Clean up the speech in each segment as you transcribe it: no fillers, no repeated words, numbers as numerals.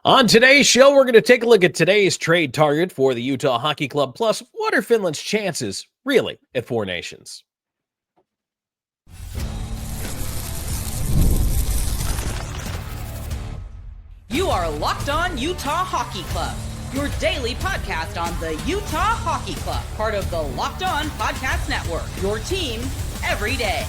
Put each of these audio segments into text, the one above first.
On today's show, we're going to take a look at today's trade target for the Utah Hockey Club. Plus, what are Finland's chances, really, at Four Nations? You are Locked On Utah Hockey Club, your daily podcast on the Utah Hockey Club, part of the Locked On Podcast Network, your team every day.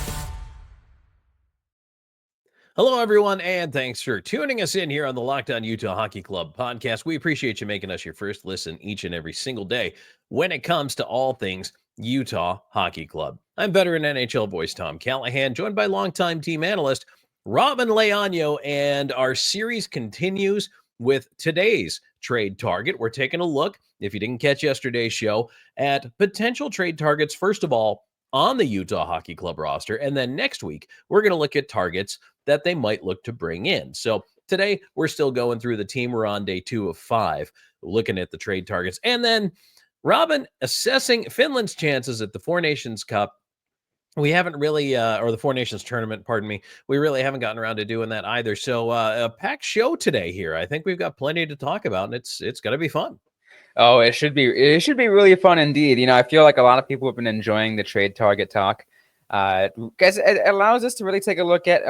Hello, everyone, and thanks for tuning us in here on the Locked On Utah Hockey Club podcast. We appreciate you making us your first listen each and every single day when it comes to all things Utah Hockey Club. I'm veteran NHL voice Tom Callahan, joined by longtime team analyst Robyn Leaño, and our series continues with today's trade target. We're taking a look, if you didn't catch yesterday's show, at potential trade targets, first of all, on the Utah Hockey Club roster, and then next week, we're going to look at targets that they might look to bring in. So today, we're still going through the team. We're on day 2 of 5, looking at the trade targets. And then, Robyn, assessing Finland's chances at the Four Nations Cup. We haven't really, or the Four Nations Tournament, pardon me. We really haven't gotten around to doing that either. So a packed show today here. I think we've got plenty to talk about, and it's going to be fun. Oh, it should be really fun indeed. You know, I feel like a lot of people have been enjoying the trade target talk. Because it allows us to really take a look at,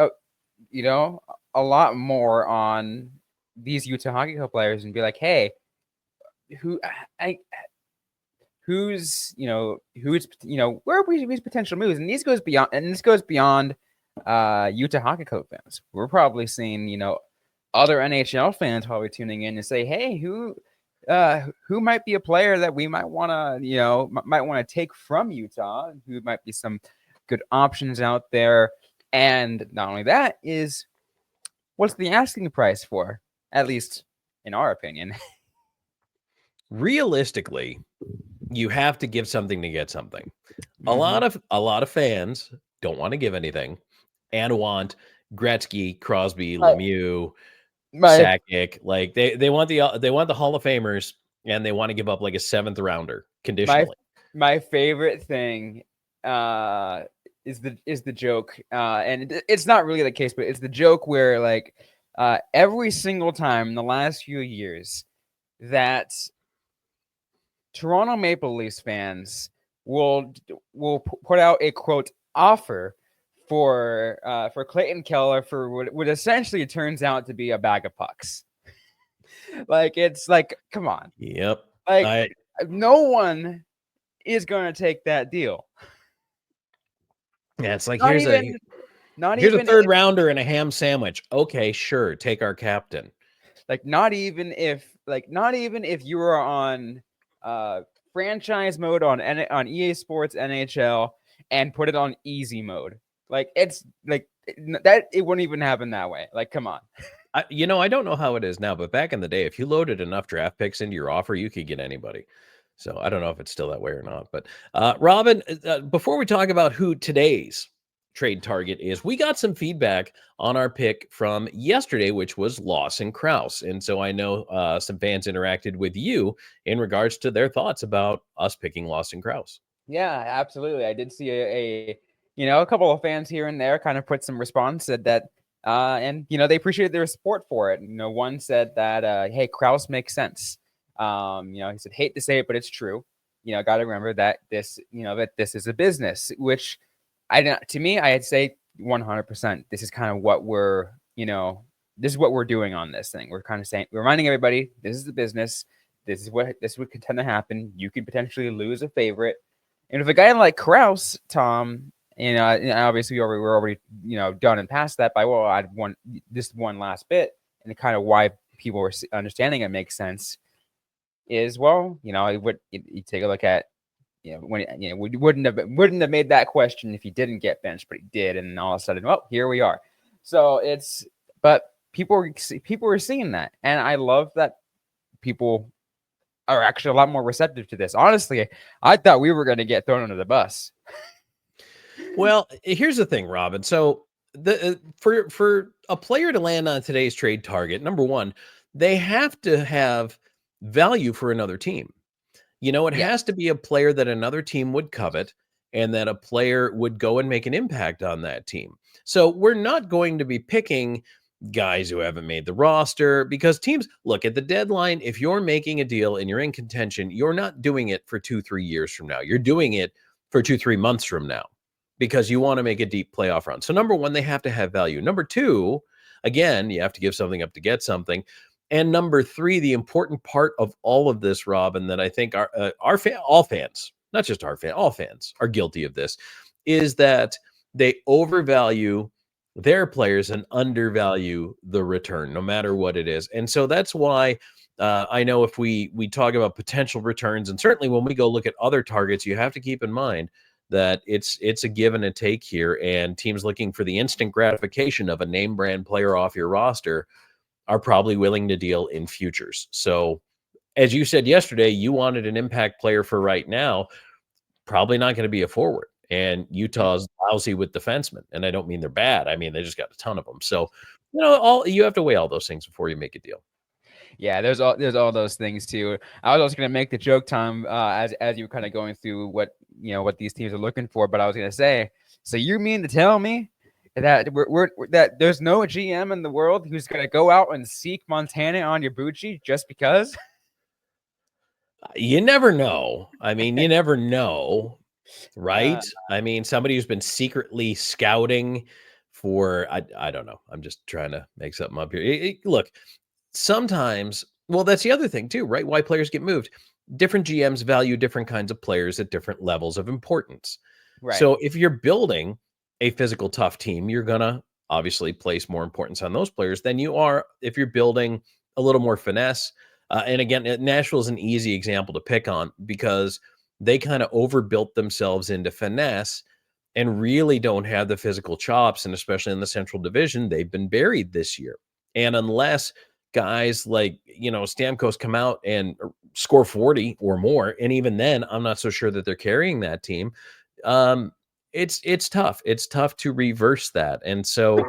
a lot more on these Utah Hockey Club players and be like, hey, who's where are these potential moves? And this goes beyond Utah Hockey Club fans. We're probably seeing, other NHL fans probably tuning in and say, hey, who might be a player that we might want to take from Utah, who might be some good options out there. And not only that, is what's the asking price for, at least in our opinion. Realistically, you have to give something to get something. Mm-hmm. A lot of fans don't want to give anything and want Gretzky, Crosby, Lemieux, Sakic. Like they want the Hall of Famers, and they want to give up like a 7th rounder conditionally. My favorite thing is the joke, and it's not really the case, but it's the joke where like every single time in the last few years that Toronto Maple Leafs fans will put out a quote offer for Clayton Keller for what essentially turns out to be a bag of pucks. Like, it's like, come on. Yep. Like, no one is going to take that deal. Yeah, it's like, here's a 3rd rounder and a ham sandwich. Okay, sure. Take our captain. Like, not even if you were on franchise mode on EA Sports NHL and put it on easy mode. Like, it's like that, it wouldn't even happen that way. Like, come on. I don't know how it is now, but back in the day, if you loaded enough draft picks into your offer, you could get anybody. So I don't know if it's still that way or not. But Robyn, before we talk about who today's trade target is, we got some feedback on our pick from yesterday, which was Lawson Crouse. And so I know some fans interacted with you in regards to their thoughts about us picking Lawson Crouse. Yeah, absolutely. I did see a couple of fans here and there kind of put some response, said that, and they appreciated their support for it. One said that, hey, Crouse makes sense. He said, hate to say it, but it's true. Got to remember that this is a business, which to me, I'd say 100%. This is kind of what we're doing on this thing. We're kind of saying, we're reminding everybody, this is the business. This would contend to happen. You could potentially lose a favorite. And if a guy like Crouse, Tom, obviously we're already, done and past that by, well, I'd want this one last bit, and kind of why people were understanding it makes sense is, well, you take a look at, when we wouldn't have made that question if he didn't get benched, but he did, and all of a sudden, well, here we are. So but people are seeing that, and I love that people are actually a lot more receptive to this. Honestly, I thought we were going to get thrown under the bus. Well, here's the thing, Robyn. So for a player to land on today's trade target, number one, they have to have value for another team. It has to be a player that another team would covet, and that a player would go and make an impact on that team. So we're not going to be picking guys who haven't made the roster, because teams look at the deadline. If you're making a deal and you're in contention, you're not doing it for 2-3 years from now. You're doing it for 2-3 months from now because you want to make a deep playoff run. So number one, they have to have value. Number two, again, you have to give something up to get something. And number three, the important part of all of this, Robyn, that I think all fans, not just our fans, all fans are guilty of this, is that they overvalue their players and undervalue the return, no matter what it is. And so that's why I know if we talk about potential returns, and certainly when we go look at other targets, you have to keep in mind that it's a give and a take here, and teams looking for the instant gratification of a name brand player off your roster are probably willing to deal in futures. So as you said yesterday, you wanted an impact player for right now, probably not going to be a forward. And Utah's lousy with defensemen. And I don't mean they're bad. I mean, they just got a ton of them. So, you have to weigh all those things before you make a deal. Yeah, there's all those things too. I was also going to make the joke, Tom, as you were kind of going through what these teams are looking for. But I was going to say, so you mean to tell me that that there's no GM in the world who's going to go out and seek Montana on Yabuchi just because? You never know. I mean, you never know, right? I mean, somebody who's been secretly scouting for, I don't know. I'm just trying to make something up here. Look, sometimes, well, that's the other thing too, right? Why players get moved. Different GMs value different kinds of players at different levels of importance. Right. So if you're building a physical tough team, you're going to obviously place more importance on those players than you are if you're building a little more finesse. And again, Nashville is an easy example to pick on because they kind of overbuilt themselves into finesse and really don't have the physical chops. And especially in the Central Division, they've been buried this year. And unless guys like, Stamkos come out and score 40 or more, and even then, I'm not so sure that they're carrying that team. It's tough. It's tough to reverse that. And so,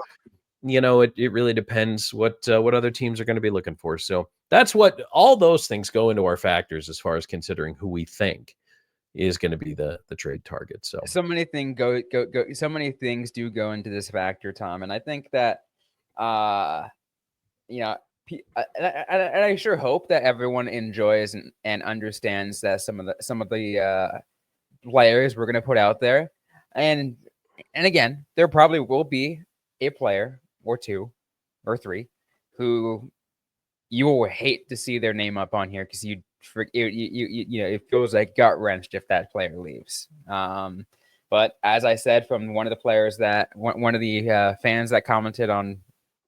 it really depends what other teams are going to be looking for. So that's what all those things go into our factors as far as considering who we think is going to be the trade target. So many things so many things do go into this factor, Tom. And I think that, and I sure hope that everyone enjoys and understands that some of the players we're going to put out there. And again, there probably will be a player or two or three who you will hate to see their name up on here because it feels like gut wrenched if that player leaves. But as I said, from one of the players one of the fans that commented on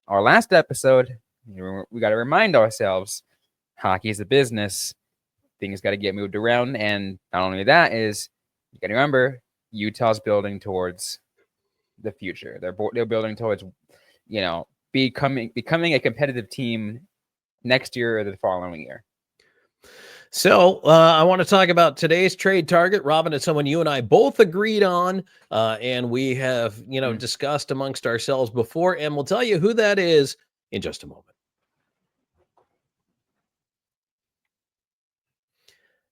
our last episode, we got to remind ourselves, hockey is a business. Things got to get moved around, and not only that is, you got to remember, Utah's building towards the future. They're building towards, becoming a competitive team next year or the following year. So I want to talk about today's trade target. Robyn, it's someone you and I both agreed on, and we have, discussed amongst ourselves before, and we'll tell you who that is in just a moment.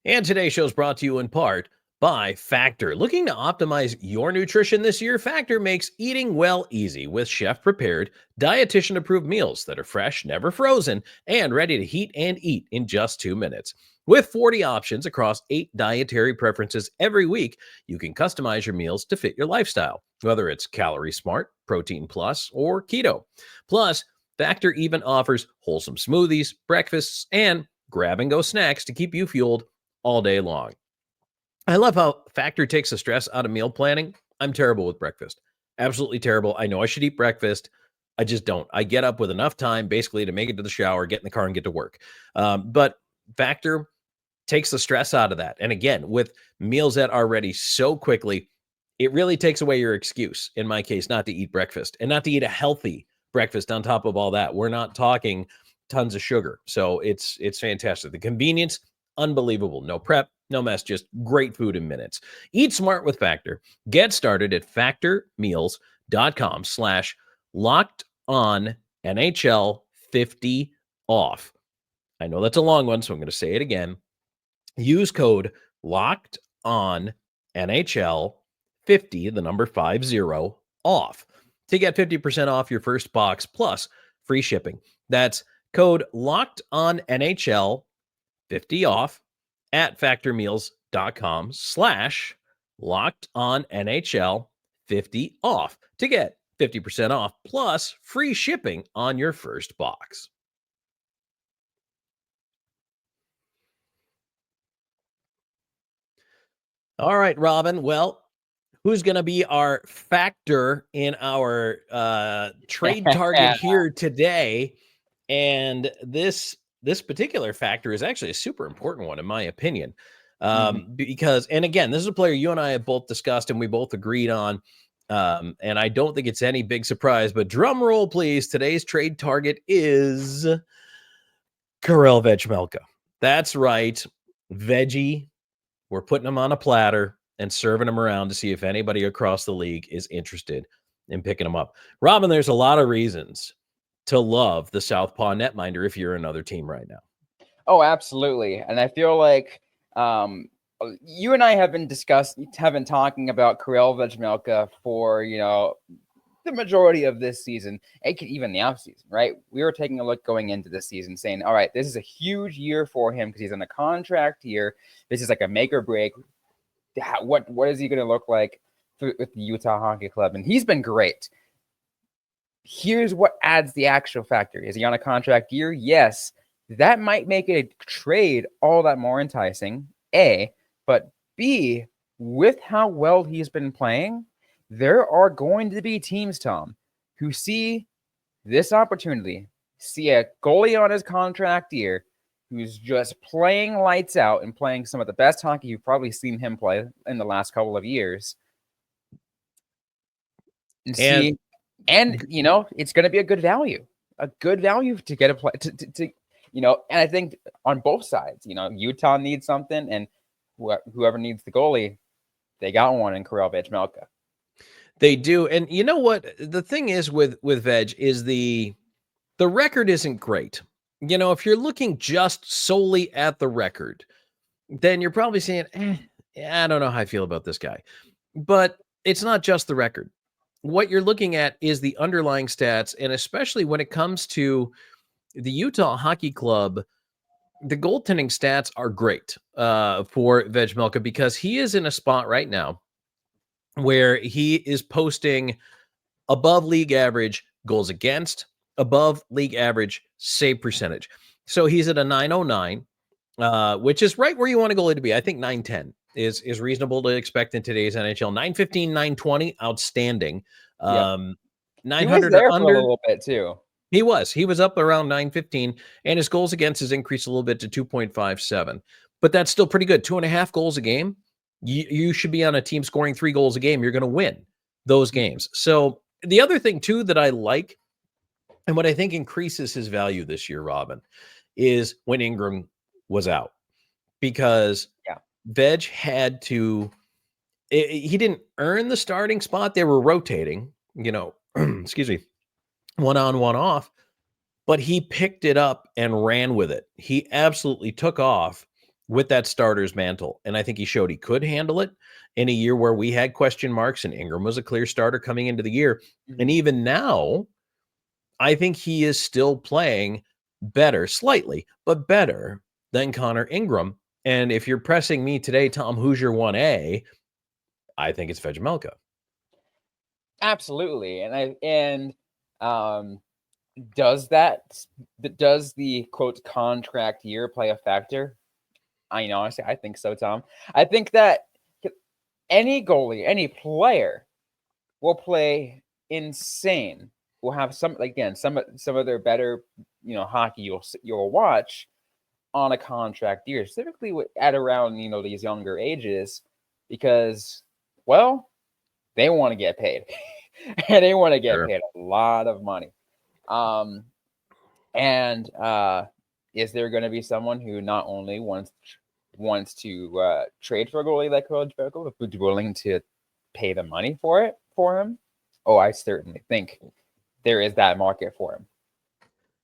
And today's show is brought to you in part by Factor. Looking to optimize your nutrition this year? Factor makes eating well easy with chef-prepared, dietitian-approved meals that are fresh, never frozen, and ready to heat and eat in just 2 minutes. With 40 options across 8 dietary preferences every week, you can customize your meals to fit your lifestyle, whether it's Calorie Smart, Protein Plus, or Keto. Plus, Factor even offers wholesome smoothies, breakfasts, and grab-and-go snacks to keep you fueled all day long. I love how Factor takes the stress out of meal planning. I'm terrible with breakfast. Absolutely terrible. I know I should eat breakfast. I just don't. I get up with enough time basically to make it to the shower, get in the car, and get to work. But Factor takes the stress out of that. And again, with meals that are ready so quickly, it really takes away your excuse, in my case, not to eat breakfast and not to eat a healthy breakfast on top of all that. We're not talking tons of sugar. So it's fantastic. The convenience, unbelievable. No prep, no mess, just great food in minutes. Eat smart with Factor. Get started at factormeals.com/LockedOnNHL50off. I know that's a long one, so I'm going to say it again. Use code LOCKEDONNHL50, the number 50, off to get 50% off your first box plus free shipping. That's code locked on NHL 50 off at factormeals.com/locked on NHL 50 off to get 50% off plus free shipping on your first box. All right, Robyn. Well, who's going to be our factor in our trade target here today? And this particular factor is actually a super important one, in my opinion. Because, and again, this is a player you and I have both discussed and we both agreed on. And I don't think it's any big surprise, but drum roll, please. Today's trade target is Karel Vejmelka. That's right. Veggie. We're putting him on a platter and serving him around to see if anybody across the league is interested in picking him up. Robyn, there's a lot of reasons to love the Southpaw netminder if you're another team right now. Oh, absolutely. And I feel like you and I have been talking about Karel Vejmelka for, the majority of this season, even the offseason, right? We were taking a look going into this season saying, all right, this is a huge year for him because he's in a contract year. This is like a make or break. What is he going to look like with the Utah Hockey Club? And he's been great. Here's what adds the actual factor. Is he on a contract year? Yes. That might make a trade all that more enticing, A. But B, with how well he's been playing, there are going to be teams, Tom, who see this opportunity, see a goalie on his contract year who's just playing lights out and playing some of the best hockey you've probably seen him play in the last couple of years. And it's going to be a good value to get a play and I think on both sides, Utah needs something and whoever needs the goalie, they got one in Karel Vejmelka. They do. And you know what? The thing is with Veg is the record isn't great. If you're looking just solely at the record, then you're probably saying, I don't know how I feel about this guy. But it's not just the record. What you're looking at is the underlying stats. And especially when it comes to the Utah Hockey Club, the goaltending stats are great for Vejmelka because he is in a spot right now where he is posting above league average goals against, above league average save percentage. So he's at a 909, which is right where you want a goalie to be. I think 910 is reasonable to expect in today's NHL. 915, 920, outstanding. 900 he was there under, for a little bit too. He was up around 915, and his goals against has increased a little bit to 2.57. But that's still pretty good. 2.5 goals a game. You should be on a team scoring 3 goals a game. You're going to win those games. So the other thing, too, that I like and what I think increases his value this year, Robyn, is when Ingram was out. Because Veg had to – he didn't earn the starting spot. They were rotating, excuse me, one on, one off. But he picked it up and ran with it. He absolutely took off with that starter's mantle. And I think he showed he could handle it in a year where we had question marks and Ingram was a clear starter coming into the year. And even now, I think he is still playing better, slightly, but better than Connor Ingram. And if you're pressing me today, Tom, who's your 1A? I think it's Vejmelka. Absolutely. Does the quote contract year play a factor? Honestly, I think so, Tom. I think that any goalie, any player will play insane. Will have some of their better, hockey you'll watch on a contract year, specifically at around, these younger ages, because, well, they want to get paid and they want to get paid a lot of money. Is there going to be someone who not only wants to trade for a goalie like Karel Vejmelka, but be willing to pay the money for him? Oh, I certainly think there is that market for him.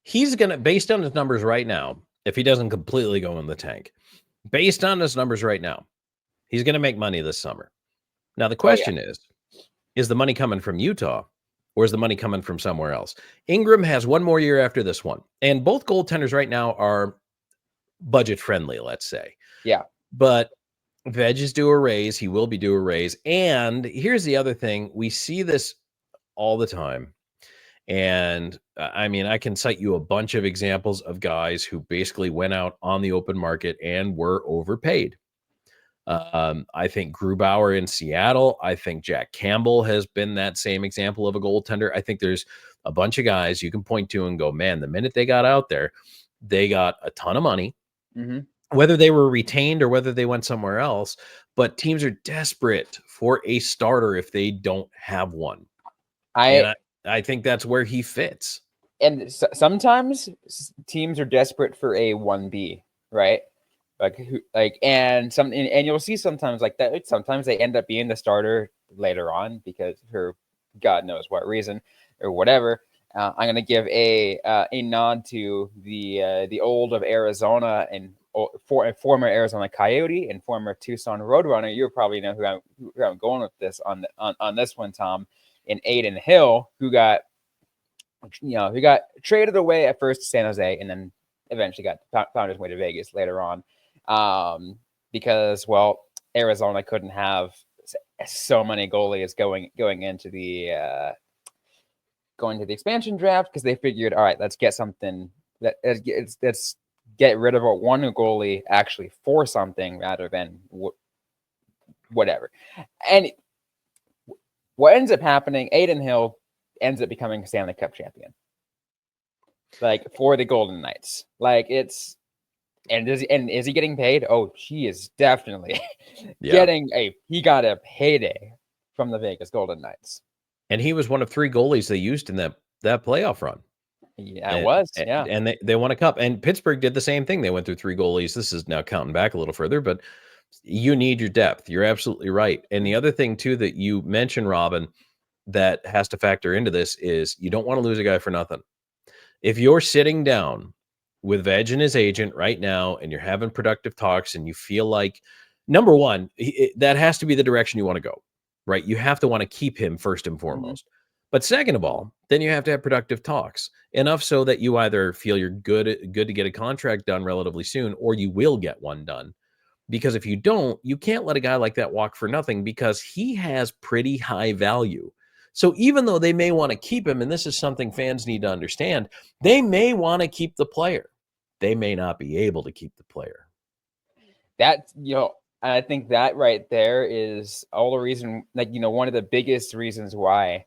He's going to, based on his numbers right now, if he doesn't completely go in the tank, based on his numbers right now, he's going to make money this summer. Now, the question is the money coming from Utah or is the money coming from somewhere else? Ingram has one more year after this one, and both goaltenders right now are budget friendly, let's say. Yeah. But Veg is due a raise. He will be due a raise. And here's the other thing. We see this all the time. And I mean, I can cite you a bunch of examples of guys who basically went out on the open market and were overpaid. I think Grubauer in Seattle. I think Jack Campbell has been that same example of a goaltender. I think there's a bunch of guys you can point to and go, man, the minute they got out there, they got a ton of money. Whether they were retained or whether they went somewhere else, but teams are desperate for a starter if they don't have one. I think that's where he fits. And sometimes teams are desperate for a 1B, right? And you'll see sometimes like that. Sometimes they end up being the starter later on because for God knows what reason or whatever. I'm going to give a nod to the old of Arizona and former Arizona Coyote and former Tucson Roadrunner. You probably know who I'm going with this on this one, Tom. And Adin Hill, who got traded away at first to San Jose and then eventually found his way to Vegas later on, because Arizona couldn't have so many goalies going into the expansion draft because they figured, all right, let's get something let's get rid of one goalie actually for something rather than whatever. And what ends up happening, Adin Hill ends up becoming a Stanley Cup champion, like for the Golden Knights. Like is he getting paid? Oh, he is definitely he got a payday from the Vegas Golden Knights. And he was one of 3 goalies they used in that playoff run. Yeah, it was. Yeah. And they won a cup. And Pittsburgh did the same thing. They went through 3 goalies. This is now counting back a little further, but you need your depth. You're absolutely right. And the other thing, too, that you mentioned, Robyn, that has to factor into this is you don't want to lose a guy for nothing. If you're sitting down with Veg and his agent right now and you're having productive talks and you feel like, number one, that has to be the direction you want to go, right? You have to want to keep him first and foremost. But second of all, then you have to have productive talks, enough so that you either feel you're good to get a contract done relatively soon, or you will get one done. Because if you don't, you can't let a guy like that walk for nothing because he has pretty high value. So even though they may want to keep him, and this is something fans need to understand, they may want to keep the player. They may not be able to keep the player. I think that right there is all the reason, one of the biggest reasons why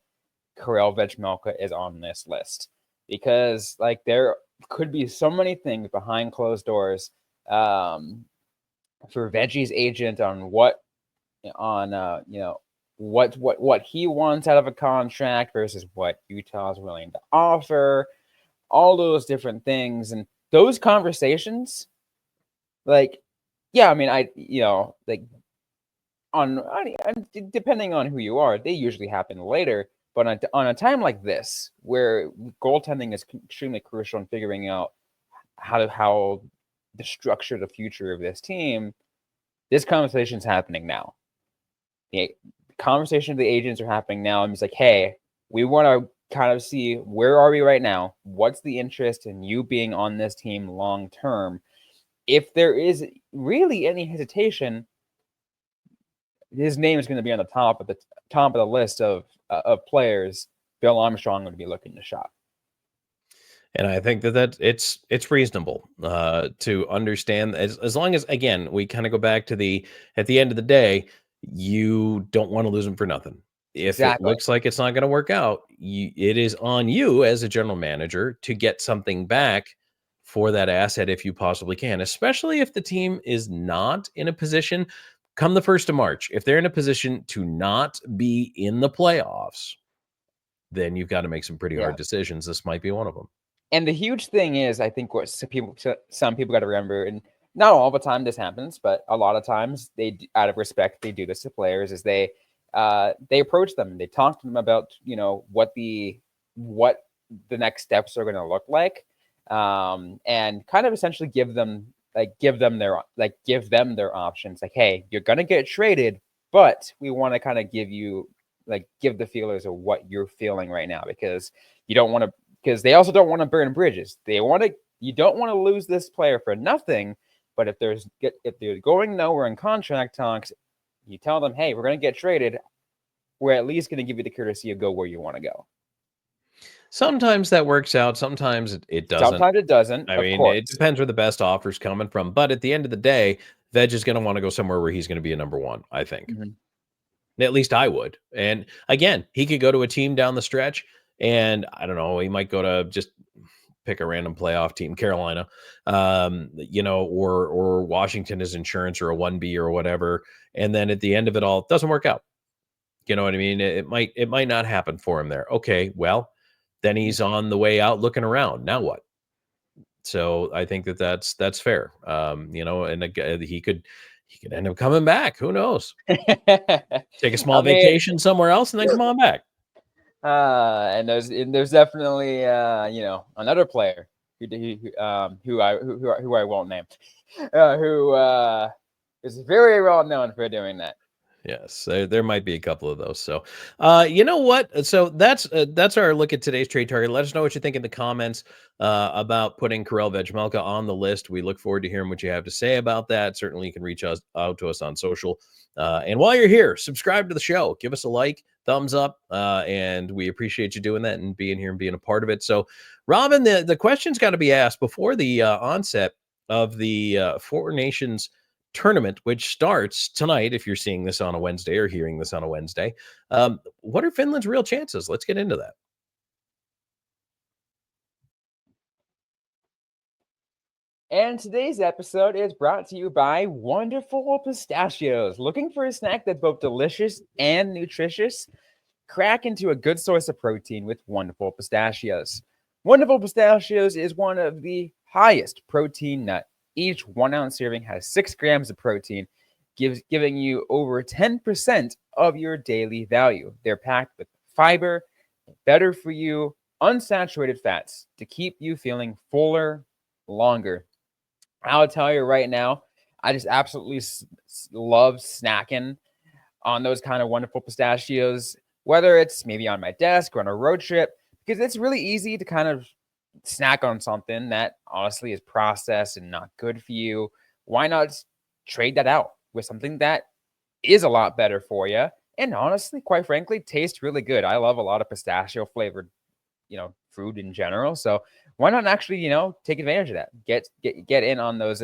Karel Vejmelka is on this list. Because there could be so many things behind closed doors for Veggie's agent on what he wants out of a contract versus what Utah's willing to offer, all those different things. And those conversations, depending on who you are, they usually happen later. But on a time like this, where goaltending is extremely crucial in figuring out how to structure the future of this team, this conversation is happening now. The conversation of the agents are happening now. I'm just like, hey, we want to kind of see where are we right now? What's the interest in you being on this team long term? If there is really any hesitation, his name is going to be on the top of the list of players Bill Armstrong would be looking to shop. And I think that it's reasonable to understand as long as, again, we kind of go back to at the end of the day, you don't want to lose them for nothing. If it looks like it's not going to work out, it is on you as a general manager to get something back for that asset if you possibly can, especially if the team is not in a position come the 1st of March. If they're in a position to not be in the playoffs, then you've got to make some pretty hard decisions. This might be one of them. And the huge thing is, I think what some people got to remember, and not all the time this happens, but a lot of times they, out of respect, they do this to players, is they approach them, they talk to them about, what the next steps are going to look like, and kind of essentially give them their options. Like, hey, you're going to get traded, but we want to kind of give you like give the feelers of what you're feeling right now, because you don't want to, because they also don't want to burn bridges. You don't want to lose this player for nothing. But if they're going nowhere in contract talks, you tell them, hey, we're going to get traded. We're at least going to give you the courtesy of go where you want to go. Sometimes that works out. Sometimes it doesn't. Sometimes it doesn't. I of mean, course. it depends where the best offer's coming from. But at the end of the day, Veg is going to want to go somewhere where he's going to be a number one, I think. At least I would. And again, he could go to a team down the stretch, and I don't know, he might go to just pick a random playoff team, Carolina, or Washington as insurance or a 1B or whatever. And then at the end of it all, it doesn't work out. You know what I mean? It might not happen for him there. Okay, well, then he's on the way out looking around. Now what? So I think that's fair. And again, he could end up coming back. Who knows? Take a small vacation somewhere else and then come on back. And there's definitely another player who I won't name, who is very well known for doing that. Yes, there might be a couple of those. So, you know what? So that's our look at today's trade target. Let us know what you think in the comments about putting Karel Vejmelka on the list. We look forward to hearing what you have to say about that. Certainly, you can reach out to us on social. And while you're here, subscribe to the show. Give us a like, thumbs up, and we appreciate you doing that and being here and being a part of it. So, Robyn, the question's got to be asked before the onset of the Four Nations tournament, which starts tonight if you're seeing this on a Wednesday or hearing this on a Wednesday. What are Finland's real chances? Let's get into that. And today's episode is brought to you by Wonderful Pistachios. Looking for a snack that's both delicious and nutritious? Crack into a good source of protein with Wonderful Pistachios. Wonderful Pistachios is one of the highest protein nuts. Each 1 ounce serving has 6 grams of protein, giving you over 10% of your daily value. They're packed with fiber, better for you, unsaturated fats to keep you feeling fuller longer. I'll tell you right now, I just absolutely love snacking on those kind of Wonderful Pistachios, whether it's maybe on my desk or on a road trip, because it's really easy to kind of snack on something that honestly is processed and not good for you. Why not trade that out with something that is a lot better for you and honestly, quite frankly, tastes really good. I love a lot of pistachio flavored, food in general. So why not actually, take advantage of that? Get in on those,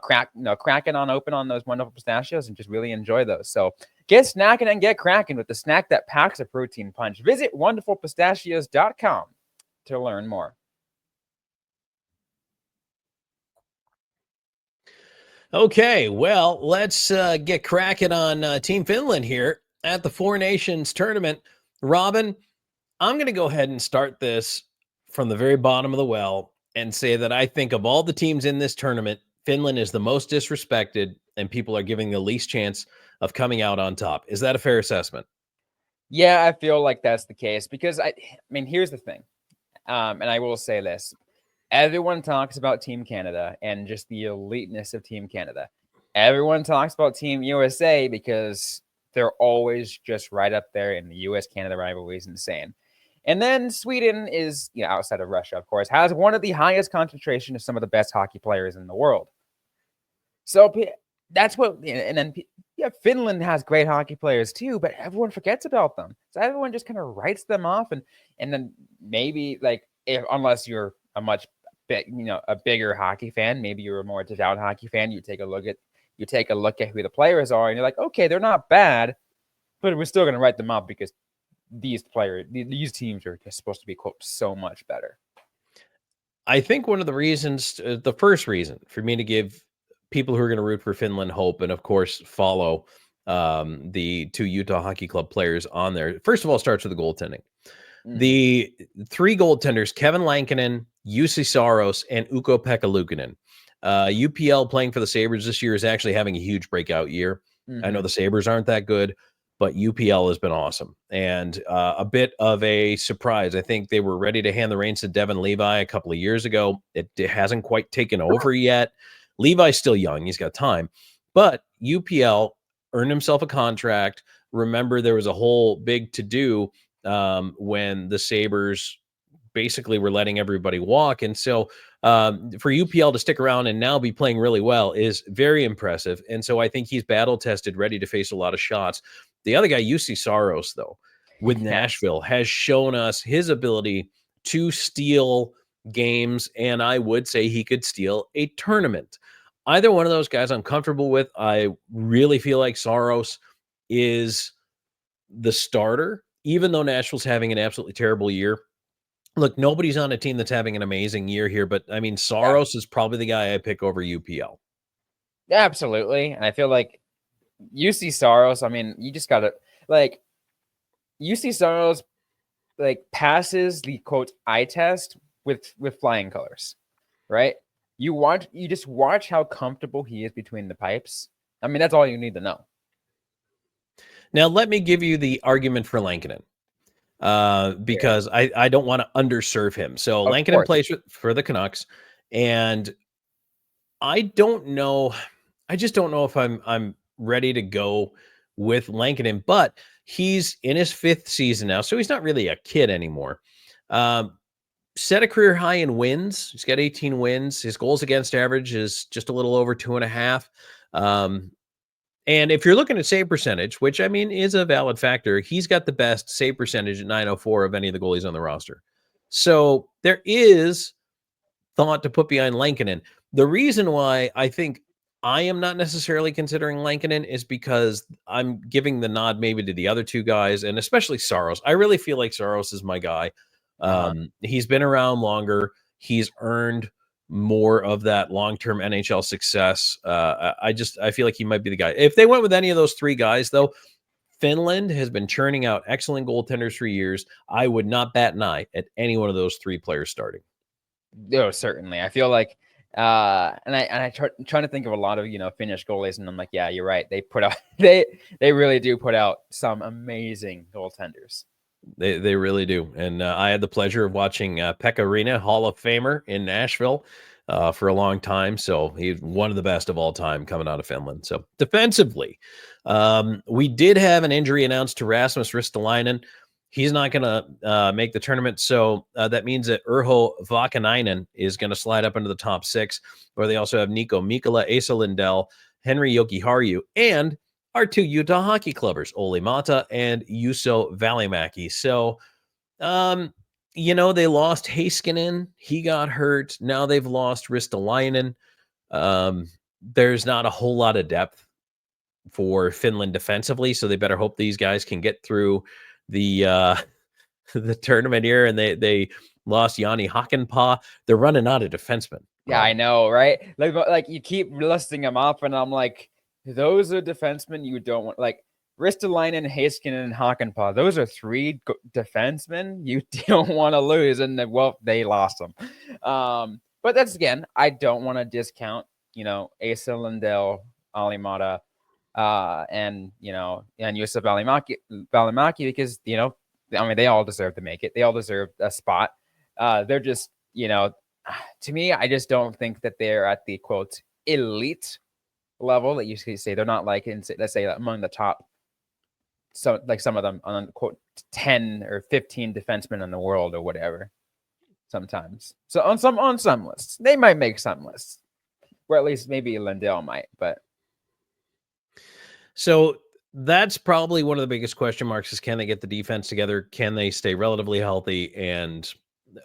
cracking open on those Wonderful Pistachios and just really enjoy those. So get snacking and get cracking with the snack that packs a protein punch. Visit wonderfulpistachios.com to learn more. Okay, well, let's get cracking on Team Finland here at the Four Nations tournament. Robyn, I'm going to go ahead and start this from the very bottom of the well and say that I think of all the teams in this tournament, Finland is the most disrespected and people are giving the least chance of coming out on top. Is that a fair assessment? Yeah, I feel like that's the case because here's the thing. And I will say this. Everyone talks about Team Canada and just the eliteness of Team Canada. Everyone talks about Team USA because they're always just right up there, and the US-Canada rivalry is insane. And then Sweden is, outside of Russia, of course, has one of the highest concentration of some of the best hockey players in the world. So that's what, and then Finland has great hockey players too, but everyone forgets about them. So everyone just kind of writes them off, and then maybe unless you're a bigger hockey fan, maybe you're a more devout hockey fan, you take a look at who the players are, and you're like, okay, they're not bad, but we're still going to write them up because these teams are just supposed to be, quote, so much better. I think one of the reasons, the first reason for me to give people who are going to root for Finland hope, and of course follow the 2 Utah Hockey Club players on there, first of all, starts with the goaltending. The 3 goaltenders, Kevin Lankinen, Juuse Saros, and Ukko-Pekka Luukkonen. UPL playing for the Sabres this year is actually having a huge breakout year. I know the Sabres aren't that good, but UPL has been awesome. And a bit of a surprise. I think they were ready to hand the reins to Devin Levi a couple of years ago. It hasn't quite taken over yet. Levi's still young. He's got time. But UPL earned himself a contract, remember there was a whole big to-do when the Sabres basically were letting everybody walk. And so for UPL to stick around and now be playing really well is very impressive. And so I think he's battle-tested, ready to face a lot of shots. The other guy, Juuse Saros, though, with Nashville, has shown us his ability to steal games, and I would say he could steal a tournament. Either one of those guys I'm comfortable with. I really feel like Saros is the starter, even though Nashville's having an absolutely terrible year. Look, nobody's on a team that's having an amazing year here, but I mean, Saros is probably the guy I pick over UPL. Yeah, absolutely. And I feel like Juuse Saros, I mean, you just got to, like, Juuse Saros, like, passes the, quote, eye test with flying colors, right? You just watch how comfortable he is between the pipes. I mean, that's all you need to know. Now, let me give you the argument for Lankinen, because I don't want to underserve him. So Lankinen plays for the Canucks, and I don't know. I just don't know if I'm ready to go with Lankinen, but he's in his 5th season now, so he's not really a kid anymore. Set a career high in wins. He's got 18 wins. His goals against average is just a little over 2.5. And if you're looking at save percentage, which I mean is a valid factor, he's got the best save percentage at .904 of any of the goalies on the roster. So there is thought to put behind Lankinen. The reason why I think I am not necessarily considering Lankinen is because I'm giving the nod maybe to the other two guys, and especially Saros. I really feel like Saros is my guy. He's been around longer. He's earned more of that long-term NHL success. I feel like he might be the guy. If they went with any of those 3 guys, though, Finland has been churning out excellent goaltenders for years. I would not bat an eye at any one of those 3 players starting. No, certainly. I feel like, and I trying to think of a lot of, Finnish goalies, and I'm like, yeah, you're right. They put out, they really do put out some amazing goaltenders. They really do. And I had the pleasure of watching Pekka Rinne, Hall of Famer in Nashville for a long time. So he's one of the best of all time coming out of Finland. So defensively, we did have an injury announced to Rasmus Ristolainen. He's not going to make the tournament. So that means that Urho Vakanainen is going to slide up into the top 6, where they also have Nico Mikkola, Esa Lindell, Henri Jokiharju, and our 2 Utah hockey clubbers, Olli Mata and Juuso Välimäki. So, they lost Heiskanen. He got hurt. Now they've lost Ristolainen. There's not a whole lot of depth for Finland defensively, so they better hope these guys can get through the tournament here. And they lost Jani Hakanpää. They're running out of defensemen. Yeah, I know, right? Like you keep listing them off, and I'm like, those are defensemen you don't want. Like Ristolainen, Heiskanen, and Hakanpää. Those are 3 defensemen you don't want to lose, and they lost them. But that's, again, I don't want to discount, Esa Lindell, Olli Mata, and Juuso Välimäki, because they all deserve to make it. They all deserve a spot. They're just, to me, I just don't think that they're at the quote elite level that you say. They're not like, let's say, among the top, so like some of them on quote 10 or 15 defensemen in the world or whatever. Sometimes, so on some lists, they might make some lists, or at least maybe Lindell might. But so that's probably one of the biggest question marks: is can they get the defense together? Can they stay relatively healthy? And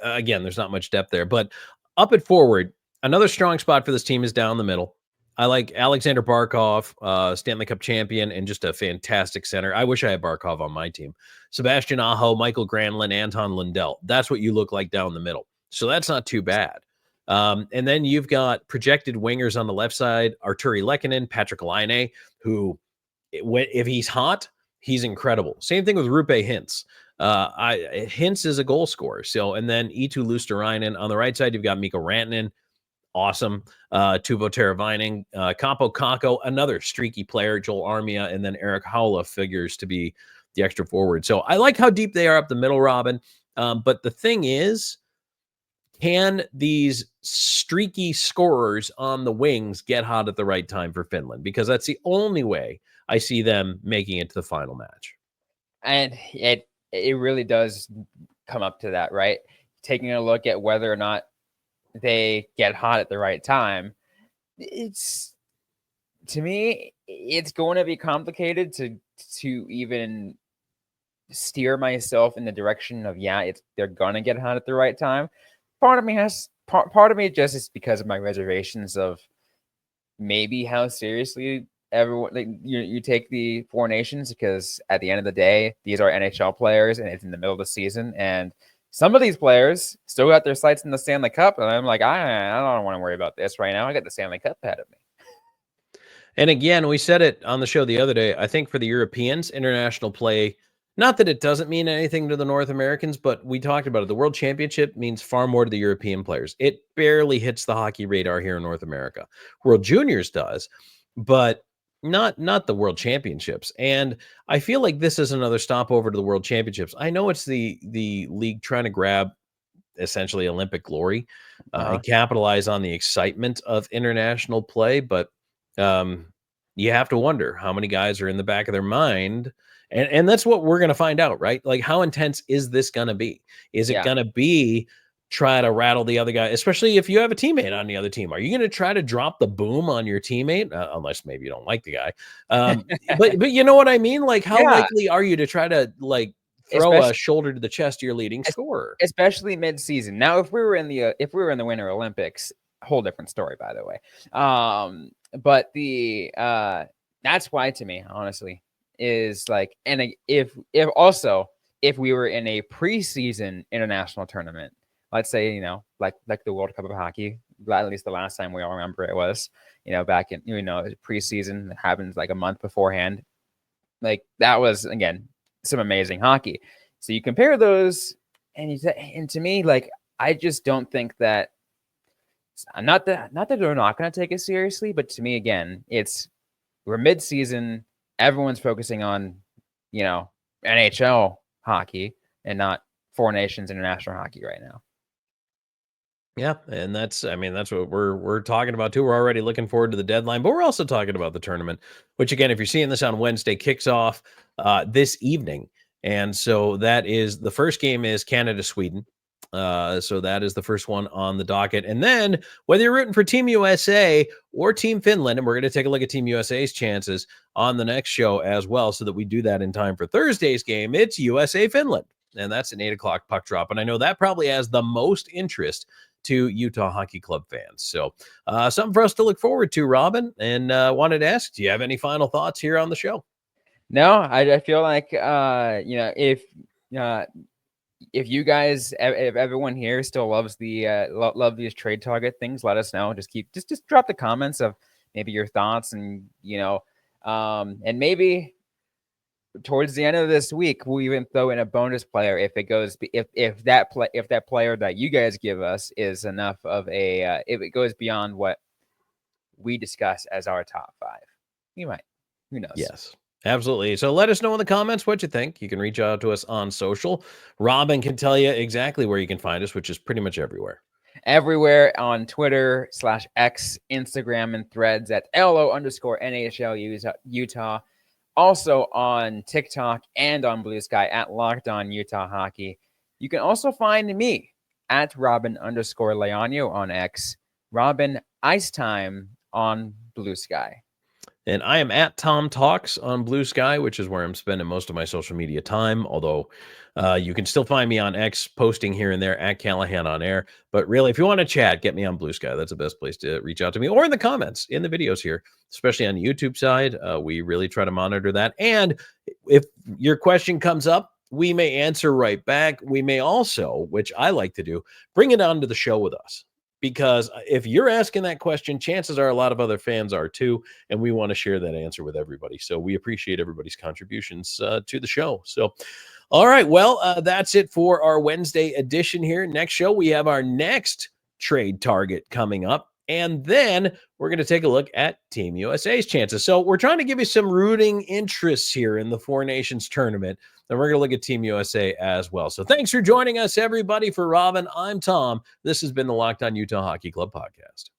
again, there's not much depth there. But up at forward, another strong spot for this team is down the middle. I like Aleksander Barkov, Stanley Cup champion, and just a fantastic center. I wish I had Barkov on my team. Sebastian Aho, Michael Granlund, Anton Lundell. That's what you look like down the middle. So that's not too bad. And then you've got projected wingers on the left side, Arturi Lehkonen, Patrick Laine, who, if he's hot, he's incredible. Same thing with Rupe Hintz. Hintz is a goal scorer. So, and then Eetu Luosterainen. On the right side, you've got Mikko Rantanen. Awesome. Teuvo Teravainen, Kaapo Kakko, another streaky player, Joel Armia, and then Eric Haula figures to be the extra forward. So I like how deep they are up the middle, Robyn. But the thing is, can these streaky scorers on the wings get hot at the right time for Finland? Because that's the only way I see them making it to the final match. And it really does come up to that, right? Taking a look at whether or not they get hot at the right time. It's, to me, it's going to be complicated to even steer myself in the direction of, they're gonna get hot at the right time. Part of me just is because of my reservations of maybe how seriously everyone, like, you take the Four Nations, because at the end of the day, these are NHL players and it's in the middle of the season, and some of these players still got their sights in the Stanley Cup, and I'm like, I don't want to worry about this right now. I got the Stanley Cup ahead of me. And again, we said it on the show the other day. I think for the Europeans, international play, not that it doesn't mean anything to the North Americans, but we talked about it. The World Championship means far more to the European players. It barely hits the hockey radar here in North America. World Juniors does, but not the World Championships. And I feel like this is another stopover to the World Championships. I know it's the league trying to grab essentially Olympic glory and capitalize on the excitement of international play, but you have to wonder how many guys are in the back of their mind. And that's what we're going to find out, right? Like, how intense is this going to be? Is it going to be try to rattle the other guy, especially if you have a teammate on the other team? Are you going to try to drop the boom on your teammate? Unless maybe you don't like the guy. But you know what I mean? Like, how likely are you to try to, like, throw a shoulder to the chest to your leading scorer, especially mid-season? Now, if we were in the Winter Olympics, whole different story, by the way. But that's why, to me, honestly, is like, and if we were in a preseason international tournament, let's say, like the World Cup of Hockey, at least the last time we all remember it was, back in, preseason, it happens like a month beforehand. Like, that was, again, some amazing hockey. So you compare those, and to me, like, I just don't think that, not that they're not going to take it seriously, but to me, again, we're mid-season, everyone's focusing on, NHL hockey and not Four Nations international hockey right now. Yeah, and that's what we're talking about too. We're already looking forward to the deadline, but we're also talking about the tournament, which, again, if you're seeing this on Wednesday, kicks off this evening. And so that is, the first game is Canada-Sweden. So that is the first one on the docket. And then whether you're rooting for Team USA or Team Finland, and we're going to take a look at Team USA's chances on the next show as well, so that we do that in time for Thursday's game, it's USA-Finland. And that's an 8 o'clock puck drop. And I know that probably has the most interest to Utah Hockey Club fans. So something for us to look forward to, Robyn. And wanted to ask, do you have any final thoughts here on the show? No, I feel like, if you guys, if everyone here still loves love these trade target things, let us know. Just drop the comments of maybe your thoughts, and and maybe towards the end of this week, we'll even throw in a bonus player if that player that you guys give us is enough of a if it goes beyond what we discuss as our top 5. You might, who knows? Yes. Absolutely. So let us know in the comments what you think. You can reach out to us on social. Robyn can tell you exactly where you can find us, which is pretty much everywhere. Everywhere on Twitter /X, Instagram, and Threads at LO_NHL Utah. Also on TikTok and on Blue Sky at Locked On Utah Hockey. You can also find me at Robyn_Leaño on X. Robyn Ice Time on Blue Sky. And I am at Tom Talks on Blue Sky, which is where I'm spending most of my social media time. Although you can still find me on X, posting here and there at Callahan on Air. But really, if you want to chat, get me on Blue Sky. That's the best place to reach out to me, or in the comments in the videos here, especially on the YouTube side. We really try to monitor that. And if your question comes up, we may answer right back. We may also, which I like to do, bring it onto the show with us. Because if you're asking that question, chances are a lot of other fans are too, and we want to share that answer with everybody. So we appreciate everybody's contributions to the show. So, all right, well, that's it for our Wednesday edition here. Next show, we have our next trade target coming up, and then we're going to take a look at Team USA's chances. So we're trying to give you some rooting interests here in the Four Nations tournament. Then we're going to look at Team USA as well. So thanks for joining us, everybody. For Robyn, I'm Tom. This has been the Locked On Utah Hockey Club podcast.